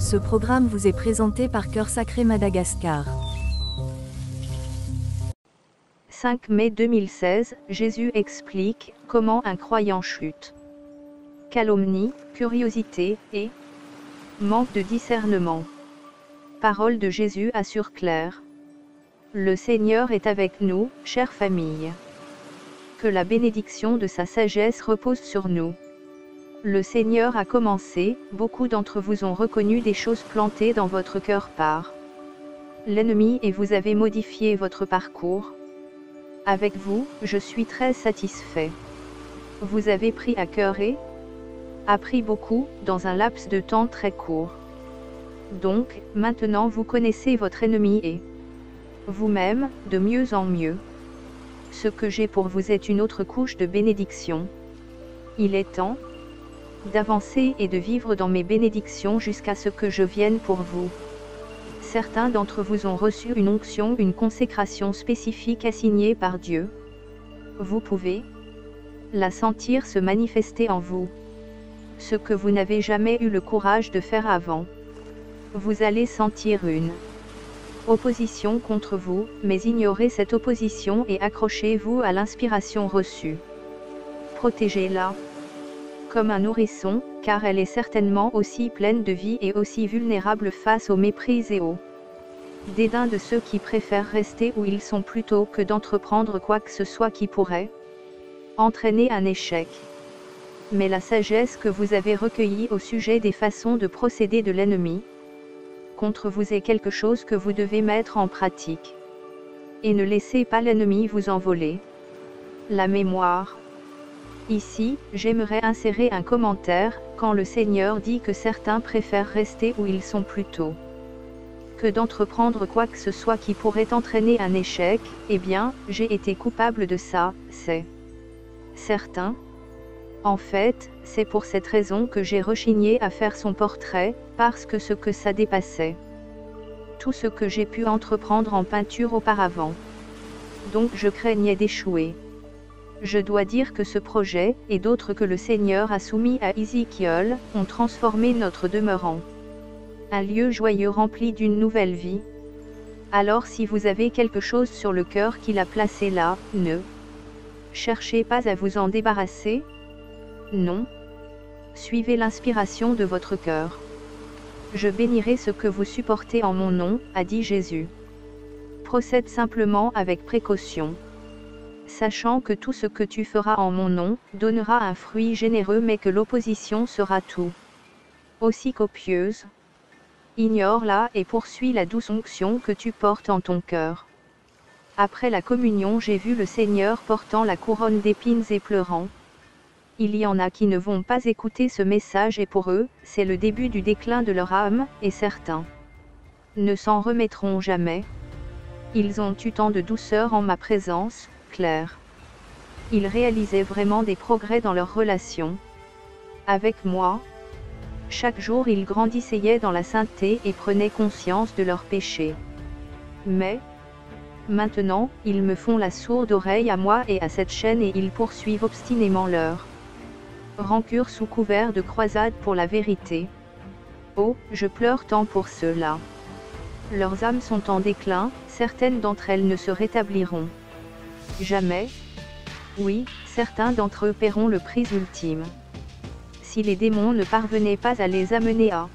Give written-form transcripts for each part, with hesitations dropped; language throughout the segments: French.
Ce programme vous est présenté par Cœur Sacré Madagascar. 5 mai 2016, Jésus explique comment un croyant chute. Calomnie, curiosité et manque de discernement. Parole de Jésus assure claire. Le Seigneur est avec nous, chère famille. Que la bénédiction de sa sagesse repose sur nous. Le Seigneur a commencé, beaucoup d'entre vous ont reconnu des choses plantées dans votre cœur par l'ennemi et vous avez modifié votre parcours. Avec vous, je suis très satisfait. Vous avez pris à cœur et appris beaucoup, dans un laps de temps très court. Donc, maintenant vous connaissez votre ennemi et vous-même, de mieux en mieux. Ce que j'ai pour vous est une autre couche de bénédiction. Il est temps d'avancer et de vivre dans mes bénédictions jusqu'à ce que je vienne pour vous. Certains d'entre vous ont reçu une onction, une consécration spécifique assignée par Dieu. Vous pouvez la sentir se manifester en vous. Ce que vous n'avez jamais eu le courage de faire avant. Vous allez sentir une opposition contre vous, mais ignorez cette opposition et accrochez-vous à l'inspiration reçue. Protégez-la comme un nourrisson, car elle est certainement aussi pleine de vie et aussi vulnérable face au mépris et au dédain de ceux qui préfèrent rester où ils sont plutôt que d'entreprendre quoi que ce soit qui pourrait entraîner un échec. Mais la sagesse que vous avez recueillie au sujet des façons de procéder de l'ennemi contre vous est quelque chose que vous devez mettre en pratique. Et ne laissez pas l'ennemi vous en voler la mémoire. Ici, j'aimerais insérer un commentaire, quand le Seigneur dit que certains préfèrent rester où ils sont plutôt que d'entreprendre quoi que ce soit qui pourrait entraîner un échec, eh bien, j'ai été coupable de ça, c'est certain. En fait, c'est pour cette raison que j'ai rechigné à faire son portrait, parce que ce que ça dépassait tout ce que j'ai pu entreprendre en peinture auparavant. Donc je craignais d'échouer. Je dois dire que ce projet, et d'autres que le Seigneur a soumis à Ézéchiel, ont transformé notre demeure en un lieu joyeux rempli d'une nouvelle vie. Alors si vous avez quelque chose sur le cœur qu'il a placé là, ne cherchez pas à vous en débarrasser. Non. Suivez l'inspiration de votre cœur. Je bénirai ce que vous supportez en mon nom, a dit Jésus. Procède simplement avec précaution. Sachant que tout ce que tu feras en mon nom, donnera un fruit généreux mais que l'opposition sera tout aussi copieuse. Ignore-la et poursuis la douce onction que tu portes en ton cœur. Après la communion, j'ai vu le Seigneur portant la couronne d'épines et pleurant. Il y en a qui ne vont pas écouter ce message et pour eux, c'est le début du déclin de leur âme, et certains ne s'en remettront jamais. Ils ont eu tant de douceur en ma présence, Claire. Ils réalisaient vraiment des progrès dans leur relation avec moi. Chaque jour ils grandissaient dans la sainteté et prenaient conscience de leurs péchés. Mais maintenant, ils me font la sourde oreille à moi et à cette chaîne et ils poursuivent obstinément leur rancure sous couvert de croisade pour la vérité. Oh, je pleure tant pour ceux-là. Leurs âmes sont en déclin, certaines d'entre elles ne se rétabliront jamais. Oui, certains d'entre eux paieront le prix ultime. Si les démons ne parvenaient pas à les amener à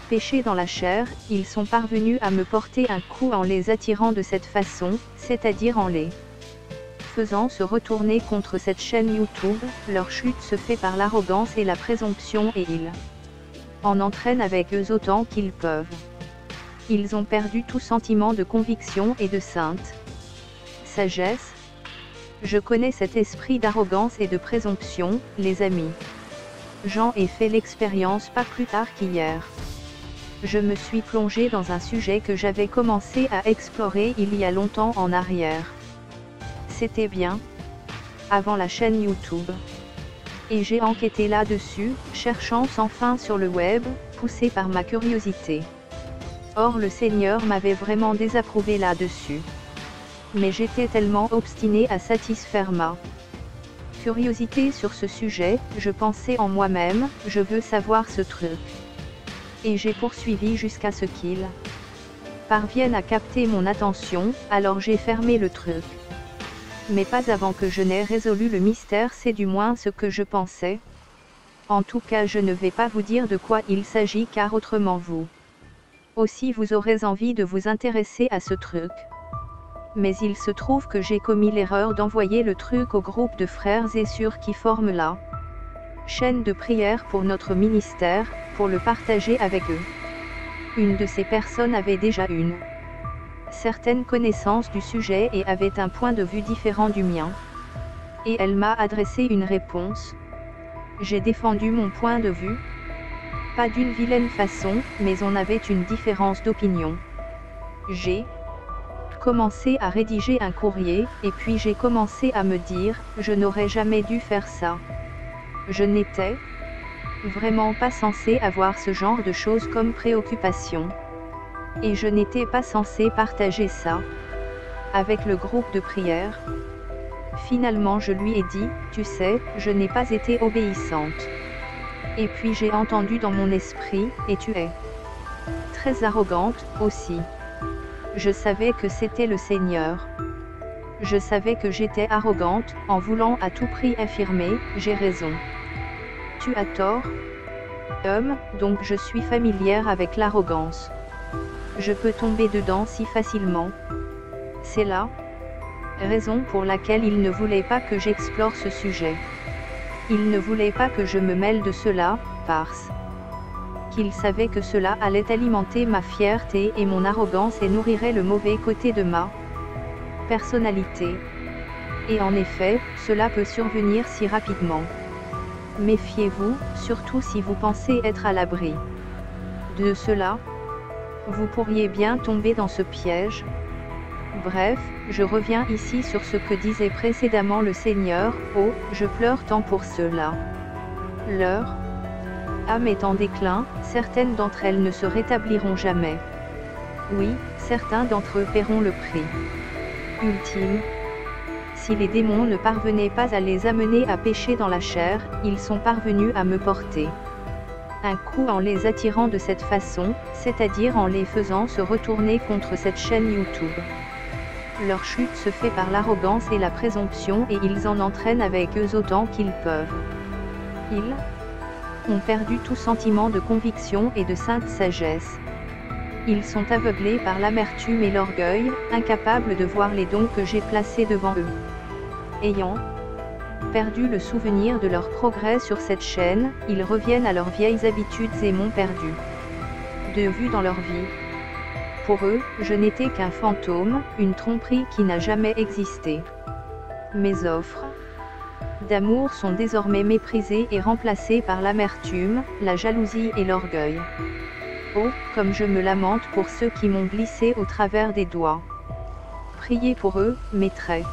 pécher dans la chair, ils sont parvenus à me porter un coup en les attirant de cette façon, c'est-à-dire en les faisant se retourner contre cette chaîne YouTube. Leur chute se fait par l'arrogance et la présomption et ils en entraînent avec eux autant qu'ils peuvent. Ils ont perdu tout sentiment de conviction et de sainte sagesse. Je connais cet esprit d'arrogance et de présomption, les amis. J'en ai fait l'expérience pas plus tard qu'hier. Je me suis plongé dans un sujet que j'avais commencé à explorer il y a longtemps en arrière. C'était bien avant la chaîne YouTube. Et j'ai enquêté là-dessus, cherchant sans fin sur le web, poussé par ma curiosité. Or le Seigneur m'avait vraiment désapprouvé là-dessus. Mais j'étais tellement obstinée à satisfaire ma curiosité sur ce sujet, je pensais en moi-même, je veux savoir ce truc. Et j'ai poursuivi jusqu'à ce qu'ils parviennent à capter mon attention, alors j'ai fermé le truc. Mais pas avant que je n'ai résolu le mystère, c'est du moins ce que je pensais. En tout cas, je ne vais pas vous dire de quoi il s'agit car autrement vous aussi vous aurez envie de vous intéresser à ce truc. Mais il se trouve que j'ai commis l'erreur d'envoyer le truc au groupe de frères et sœurs qui forment la chaîne de prière pour notre ministère, pour le partager avec eux. Une de ces personnes avait déjà une certaine connaissance du sujet et avait un point de vue différent du mien. Et elle m'a adressé une réponse. J'ai défendu mon point de vue. Pas d'une vilaine façon, mais on avait une différence d'opinion. J'ai commencé à rédiger un courrier, et puis j'ai commencé à me dire, je n'aurais jamais dû faire ça. Je n'étais vraiment pas censé avoir ce genre de choses comme préoccupation. Et je n'étais pas censé partager ça avec le groupe de prière. Finalement je lui ai dit, tu sais, je n'ai pas été obéissante. Et puis j'ai entendu dans mon esprit, et tu es très arrogante, aussi. Je savais que c'était le Seigneur. Je savais que j'étais arrogante, en voulant à tout prix affirmer, j'ai raison. Tu as tort, homme, donc je suis familière avec l'arrogance. Je peux tomber dedans si facilement. C'est la raison pour laquelle il ne voulait pas que j'explore ce sujet. Il ne voulait pas que je me mêle de cela, parce qu'il savait que cela allait alimenter ma fierté et mon arrogance et nourrirait le mauvais côté de ma personnalité. Et en effet, cela peut survenir si rapidement. Méfiez-vous, surtout si vous pensez être à l'abri de cela. Vous pourriez bien tomber dans ce piège. Bref, je reviens ici sur ce que disait précédemment le Seigneur, « Oh, je pleure tant pour ceux-là. Leur âme est en déclin, certaines d'entre elles ne se rétabliront jamais. Oui, certains d'entre eux paieront le prix ultime. Si les démons ne parvenaient pas à les amener à pécher dans la chair, ils sont parvenus à me porter un coup en les attirant de cette façon, c'est-à-dire en les faisant se retourner contre cette chaîne YouTube. Leur chute se fait par l'arrogance et la présomption et ils en entraînent avec eux autant qu'ils peuvent. Ils ont perdu tout sentiment de conviction et de sainte sagesse. Ils sont aveuglés par l'amertume et l'orgueil, incapables de voir les dons que j'ai placés devant eux. Ayant perdu le souvenir de leur progrès sur cette chaîne, ils reviennent à leurs vieilles habitudes et m'ont perdu de vue dans leur vie. Pour eux, je n'étais qu'un fantôme, une tromperie qui n'a jamais existé. Mes offres d'amour sont désormais méprisées et remplacées par l'amertume, la jalousie et l'orgueil. Oh, comme je me lamente pour ceux qui m'ont glissé au travers des doigts. Priez pour eux, mes très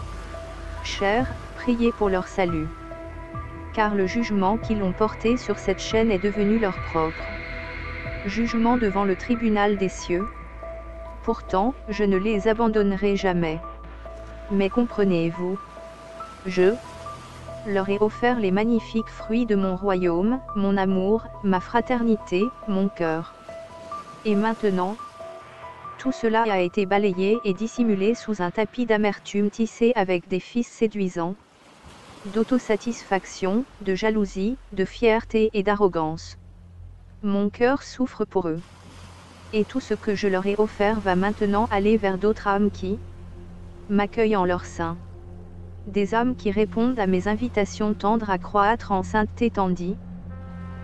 chers, priez pour leur salut. Car le jugement qu'ils ont porté sur cette chaîne est devenu leur propre jugement devant le tribunal des cieux. Pourtant, je ne les abandonnerai jamais. Mais comprenez-vous, je leur ai offert les magnifiques fruits de mon royaume, mon amour, ma fraternité, mon cœur. Et maintenant, tout cela a été balayé et dissimulé sous un tapis d'amertume tissé avec des fils séduisants, d'autosatisfaction, de jalousie, de fierté et d'arrogance. Mon cœur souffre pour eux. Et tout ce que je leur ai offert va maintenant aller vers d'autres âmes qui m'accueillent en leur sein. Des âmes qui répondent à mes invitations tendres à croître en sainteté tandis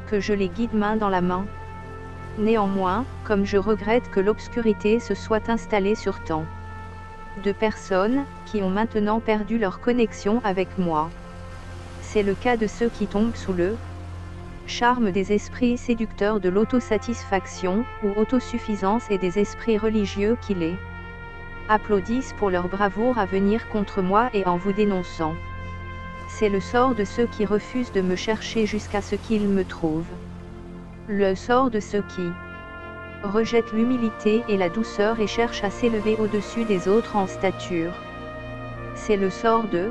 que je les guide main dans la main. Néanmoins, comme je regrette que l'obscurité se soit installée sur tant de personnes, qui ont maintenant perdu leur connexion avec moi. C'est le cas de ceux qui tombent sous le charme des esprits séducteurs de l'autosatisfaction, ou autosuffisance et des esprits religieux qui les applaudissent pour leur bravoure à venir contre moi et en vous dénonçant. C'est le sort de ceux qui refusent de me chercher jusqu'à ce qu'ils me trouvent. Le sort de ceux qui rejettent l'humilité et la douceur et cherchent à s'élever au-dessus des autres en stature. C'est le sort de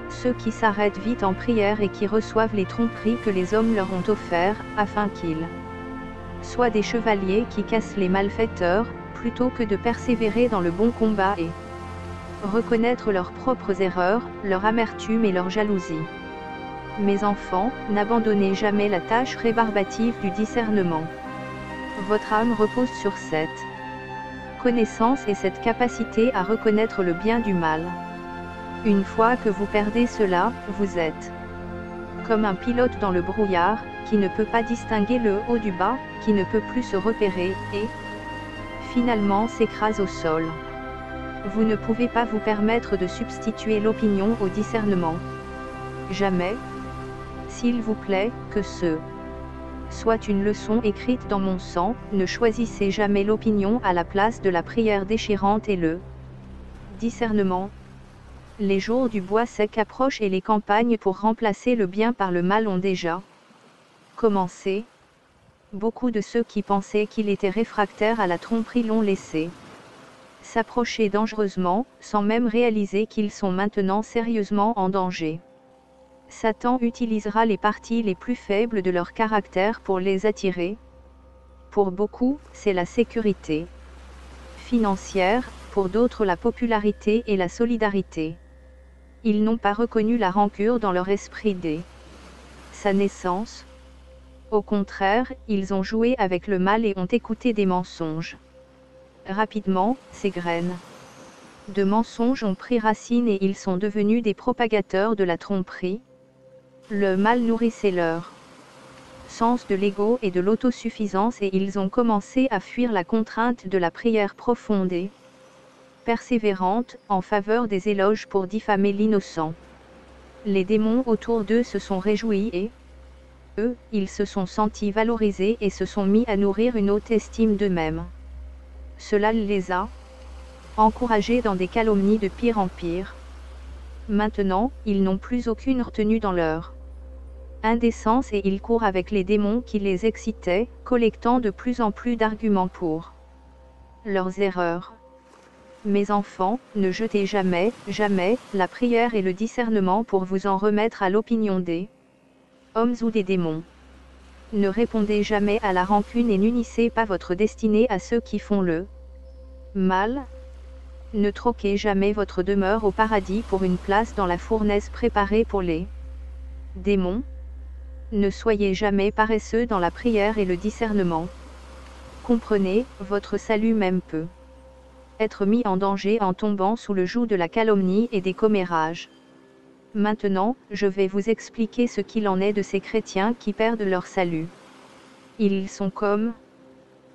ceux qui s'arrêtent vite en prière et qui reçoivent les tromperies que les hommes leur ont offertes, afin qu'ils soient des chevaliers qui cassent les malfaiteurs, plutôt que de persévérer dans le bon combat et reconnaître leurs propres erreurs, leur amertume et leur jalousie. Mes enfants, n'abandonnez jamais la tâche rébarbative du discernement. Votre âme repose sur cette connaissance et cette capacité à reconnaître le bien du mal. Une fois que vous perdez cela, vous êtes comme un pilote dans le brouillard, qui ne peut pas distinguer le haut du bas, qui ne peut plus se repérer, et finalement s'écrase au sol. Vous ne pouvez pas vous permettre de substituer l'opinion au discernement. Jamais. S'il vous plaît, que ce soit une leçon écrite dans mon sang, ne choisissez jamais l'opinion à la place de la prière déchirante et le discernement. Les jours du bois sec approchent et les campagnes pour remplacer le bien par le mal ont déjà commencé. Beaucoup de ceux qui pensaient qu'il était réfractaire à la tromperie l'ont laissé s'approcher dangereusement, sans même réaliser qu'ils sont maintenant sérieusement en danger. Satan utilisera les parties les plus faibles de leur caractère pour les attirer. Pour beaucoup, c'est la sécurité financière, pour d'autres la popularité et la solidarité. Ils n'ont pas reconnu la rancune dans leur esprit dès sa naissance. Au contraire, ils ont joué avec le mal et ont écouté des mensonges. Rapidement, ces graines de mensonges ont pris racine et ils sont devenus des propagateurs de la tromperie. Le mal nourrissait leur sens de l'ego et de l'autosuffisance et ils ont commencé à fuir la contrainte de la prière profonde et persévérante, en faveur des éloges pour diffamer l'innocent. Les démons autour d'eux se sont réjouis et, eux, ils se sont sentis valorisés et se sont mis à nourrir une haute estime d'eux-mêmes. Cela les a encouragés dans des calomnies de pire en pire. Maintenant, ils n'ont plus aucune retenue dans leur indécence et ils courent avec les démons qui les excitaient, collectant de plus en plus d'arguments pour leurs erreurs. Mes enfants, ne jetez jamais, jamais, la prière et le discernement pour vous en remettre à l'opinion des hommes ou des démons. Ne répondez jamais à la rancune et n'unissez pas votre destinée à ceux qui font le mal. Ne troquez jamais votre demeure au paradis pour une place dans la fournaise préparée pour les démons. Ne soyez jamais paresseux dans la prière et le discernement. Comprenez, votre salut même peut être mis en danger en tombant sous le joug de la calomnie et des commérages. Maintenant, je vais vous expliquer ce qu'il en est de ces chrétiens qui perdent leur salut. Ils sont comme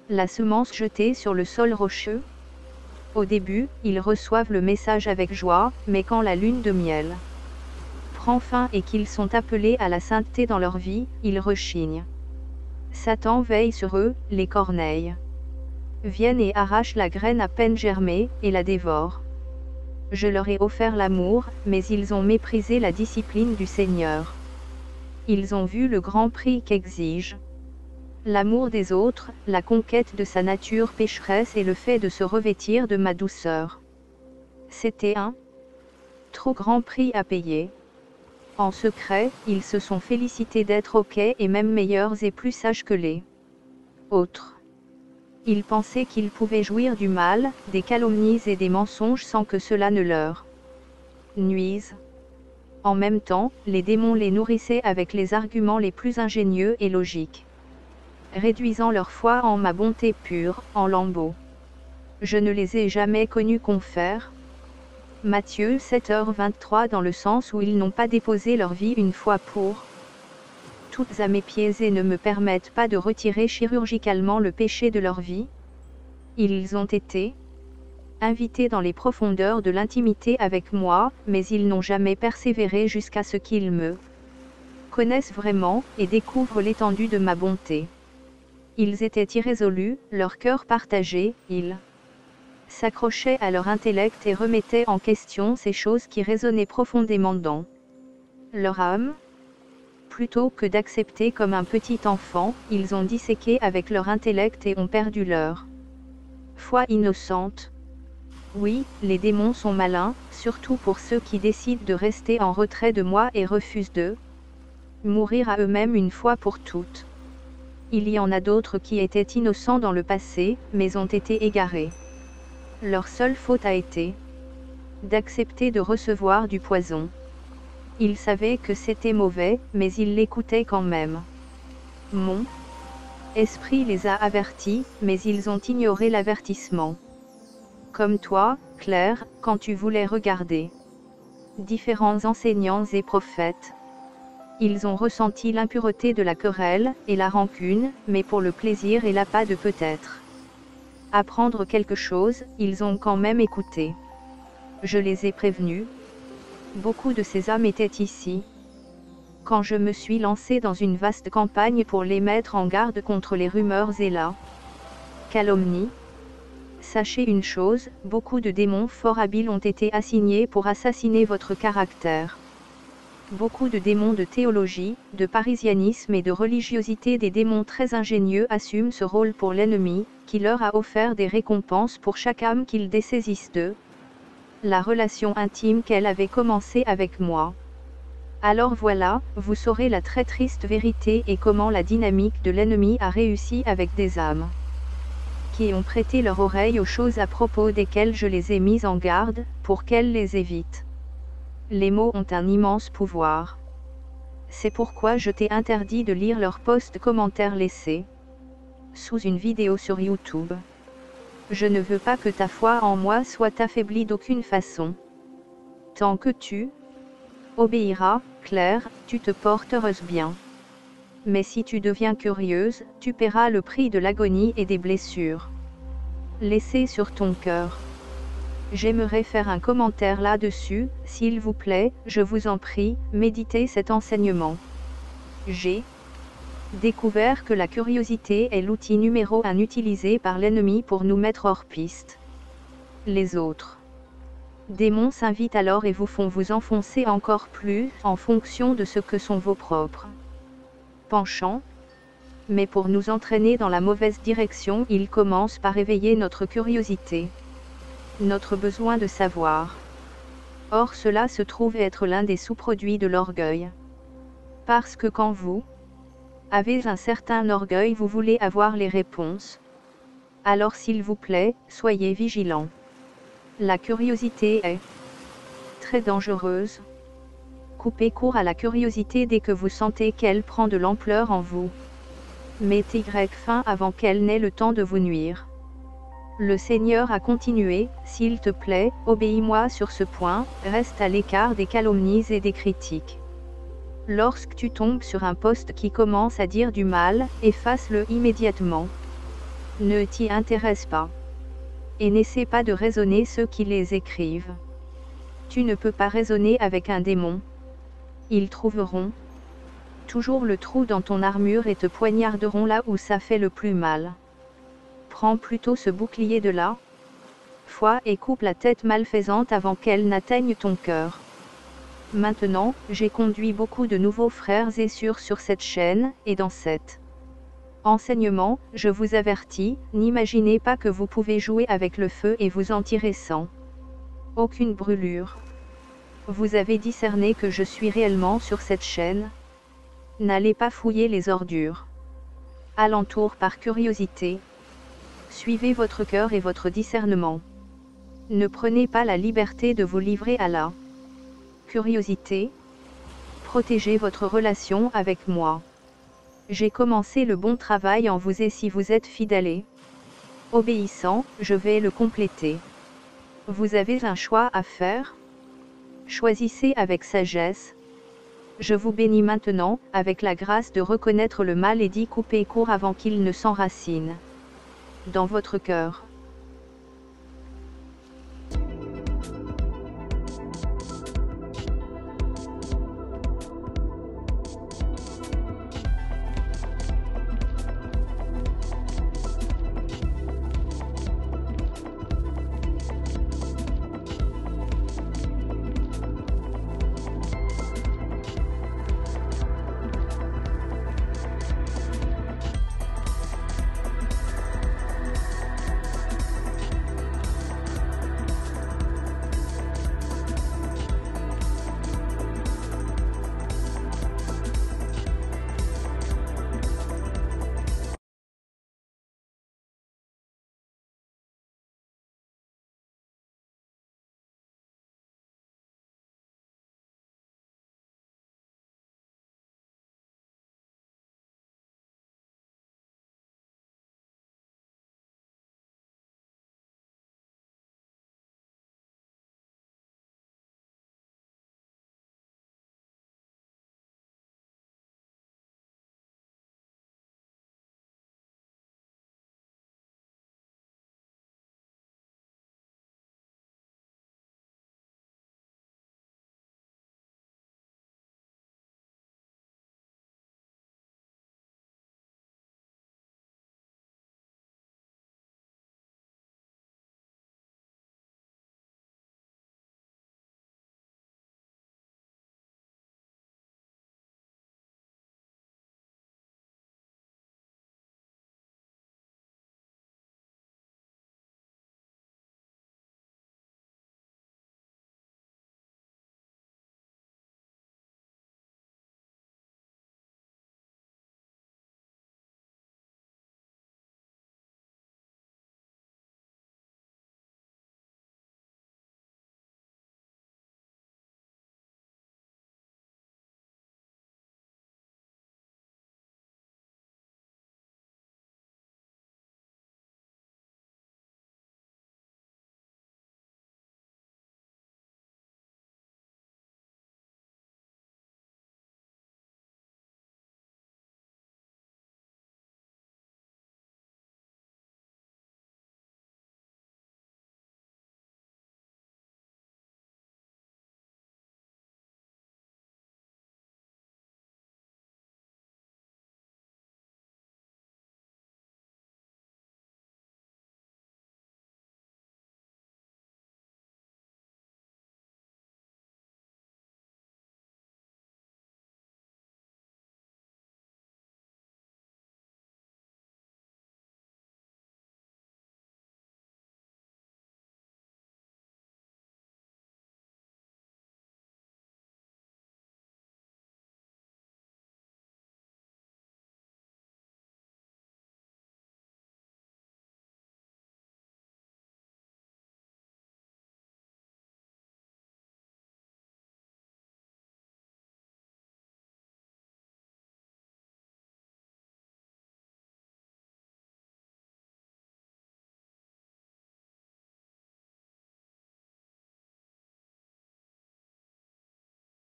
la semence jetée sur le sol rocheux. Au début, ils reçoivent le message avec joie, mais quand la lune de miel prend fin et qu'ils sont appelés à la sainteté dans leur vie, ils rechignent. Satan veille sur eux, les corneilles viennent et arrachent la graine à peine germée, et la dévorent. Je leur ai offert l'amour, mais ils ont méprisé la discipline du Seigneur. Ils ont vu le grand prix qu'exige l'amour des autres, la conquête de sa nature pécheresse et le fait de se revêtir de ma douceur. C'était un trop grand prix à payer. En secret, ils se sont félicités d'être ok et même meilleurs et plus sages que les autres. Ils pensaient qu'ils pouvaient jouir du mal, des calomnies et des mensonges sans que cela ne leur nuise. En même temps, les démons les nourrissaient avec les arguments les plus ingénieux et logiques, réduisant leur foi en ma bonté pure, en lambeaux. Je ne les ai jamais connus confères. Matthieu 7h23 dans le sens où ils n'ont pas déposé leur vie une fois pour toutes à mes pieds et ne me permettent pas de retirer chirurgicalement le péché de leur vie. Ils ont été invités dans les profondeurs de l'intimité avec moi, mais ils n'ont jamais persévéré jusqu'à ce qu'ils me connaissent vraiment, et découvrent l'étendue de ma bonté. Ils étaient irrésolus, leur cœur partagé, ils s'accrochaient à leur intellect et remettaient en question ces choses qui résonnaient profondément dans leur âme. Plutôt que d'accepter comme un petit enfant, ils ont disséqué avec leur intellect et ont perdu leur foi innocente. Oui, les démons sont malins, surtout pour ceux qui décident de rester en retrait de moi et refusent de mourir à eux-mêmes une fois pour toutes. il y en a d'autres qui étaient innocents dans le passé, mais ont été égarés. Leur seule faute a été d'accepter de recevoir du poison. Ils savaient que c'était mauvais, mais ils l'écoutaient quand même. Mon esprit les a avertis, mais ils ont ignoré l'avertissement. Comme toi, Claire, quand tu voulais regarder différents enseignants et prophètes. Ils ont ressenti l'impureté de la querelle, et la rancune, mais pour le plaisir et l'appât de peut-être apprendre quelque chose, ils ont quand même écouté. Je les ai prévenus. Beaucoup de ces âmes étaient ici. Quand je me suis lancé dans une vaste campagne pour les mettre en garde contre les rumeurs et la calomnie, sachez une chose, beaucoup de démons fort habiles ont été assignés pour assassiner votre caractère. Beaucoup de démons de théologie, de parisianisme et de religiosité, des démons très ingénieux assument ce rôle pour l'ennemi, qui leur a offert des récompenses pour chaque âme qu'ils dessaisissent d'eux. La relation intime qu'elle avait commencé avec moi. Alors voilà, vous saurez la très triste vérité et comment la dynamique de l'ennemi a réussi avec des âmes qui ont prêté leur oreille aux choses à propos desquelles je les ai mises en garde, pour qu'elles les évitent. Les mots ont un immense pouvoir. C'est pourquoi je t'ai interdit de lire leurs commentaires laissés sous une vidéo sur YouTube. Je ne veux pas que ta foi en moi soit affaiblie d'aucune façon. Tant que tu obéiras, Claire, tu te porteras bien. Mais si tu deviens curieuse, tu paieras le prix de l'agonie et des blessures laissées sur ton cœur. J'aimerais faire un commentaire là-dessus, s'il vous plaît, je vous en prie, méditez cet enseignement. J'ai découvert que la curiosité est l'outil numéro 1 utilisé par l'ennemi pour nous mettre hors piste. Les autres démons s'invitent alors et vous font vous enfoncer encore plus, en fonction de ce que sont vos propres penchants. Mais pour nous entraîner dans la mauvaise direction, ils commencent par éveiller notre curiosité. Notre besoin de savoir. Or cela se trouve être l'un des sous-produits de l'orgueil. Parce que quand vous avez un certain orgueil, vous voulez avoir les réponses. Alors s'il vous plaît, soyez vigilants. La curiosité est très dangereuse. Coupez court à la curiosité dès que vous sentez qu'elle prend de l'ampleur en vous. Mettez fin avant qu'elle n'ait le temps de vous nuire. Le Seigneur a continué, s'il te plaît, obéis-moi sur ce point, reste à l'écart des calomnies et des critiques. Lorsque tu tombes sur un post qui commence à dire du mal, efface-le immédiatement. Ne t'y intéresse pas. Et n'essaie pas de raisonner ceux qui les écrivent. Tu ne peux pas raisonner avec un démon. Ils trouveront toujours le trou dans ton armure et te poignarderont là où ça fait le plus mal. Prends plutôt ce bouclier de la foi et coupe la tête malfaisante avant qu'elle n'atteigne ton cœur. Maintenant, j'ai conduit beaucoup de nouveaux frères et sœurs sur cette chaîne, et dans cet enseignement, je vous avertis, n'imaginez pas que vous pouvez jouer avec le feu et vous en tirer sans aucune brûlure. Vous avez discerné que je suis réellement sur cette chaîne. N'allez pas fouiller les ordures alentour par curiosité. Suivez votre cœur et votre discernement. Ne prenez pas la liberté de vous livrer à la curiosité. Protégez votre relation avec moi. J'ai commencé le bon travail en vous et si vous êtes fidèle et obéissant, je vais le compléter. Vous avez un choix à faire. Choisissez avec sagesse. Je vous bénis maintenant, avec la grâce de reconnaître le mal et d'y couper court avant qu'il ne s'enracine dans votre cœur.